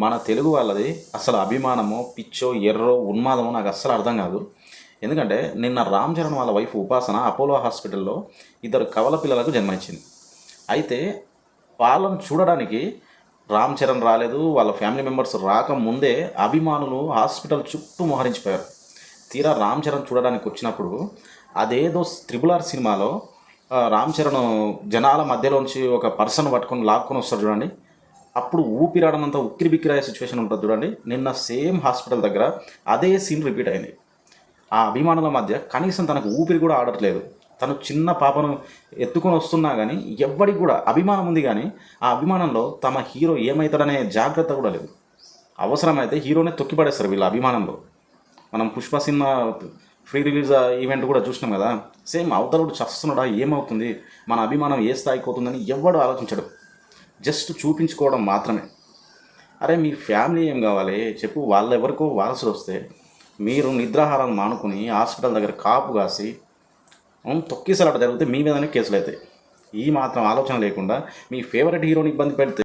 మన తెలుగు వాళ్ళది అసలు అభిమానమో పిచ్చో ఎర్రో ఉన్మాదమో నాకు అస్సలు అర్థం కాదు. ఎందుకంటే నిన్న రామ్ చరణ్ వాళ్ళ వైఫ్ ఉపాసన అపోలో హాస్పిటల్లో ఇద్దరు కవల పిల్లలకు జన్మనిచ్చింది. అయితే వాళ్ళను చూడడానికి రామ్ చరణ్ రాలేదు, వాళ్ళ ఫ్యామిలీ మెంబర్స్ రాకముందే అభిమానులు హాస్పిటల్ చుట్టూ మోహరించిపోయారు. తీరా రామ్ చరణ్ చూడడానికి వచ్చినప్పుడు అదేదో త్రిబుల్ ఆర్ సినిమాలో రామ్ చరణ్ జనాల మధ్యలోంచి ఒక పర్సన్ పట్టుకొని లాక్కొని వస్తాడు చూడండి, అప్పుడు ఊపిరాడనంత ఉక్కిరి బిక్కిరయ్యే సిచ్యువేషన్ ఉంటుంది చూడండి. నిన్న సేమ్ హాస్పిటల్ దగ్గర అదే సీన్ రిపీట్ అయింది. ఆ అభిమానుల మధ్య కనీసం తనకు ఊపిరి కూడా ఆడట్లేదు. తను చిన్న పాపను ఎత్తుకొని వస్తున్నా కానీ ఎవ్వడికి కూడా అభిమానం ఉంది, కానీ ఆ అభిమానంలో తమ హీరో ఏమవుతాడనే జాగ్రత్త కూడా లేదు. అవసరమైతే హీరోనే తొక్కిపడేస్తారు వీళ్ళ అభిమానంలో. మనం Pushpa cinema free release event కూడా చూసినాం కదా, సేమ్ అవతలుడు చస్తున్నాడా ఏమవుతుంది, మన అభిమానం ఏ స్థాయికి అవుతుందని ఎవ్వడు ఆలోచించడు. జస్ట్ చూపించుకోవడం మాత్రమే. అరే మీ ఫ్యామిలీ ఏం కావాలి చెప్పు, వాళ్ళెవరికో వారసులు వస్తే మీరు నిద్రాహారం మానుకుని హాస్పిటల్ దగ్గర కాపు కాసి తొక్కిసలాట జరిగితే మీ మీదనే కేసులు అవుతాయి. ఈ మాత్రం ఆలోచన లేకుండా మీ ఫేవరెట్ హీరోని ఇబ్బంది పెడితే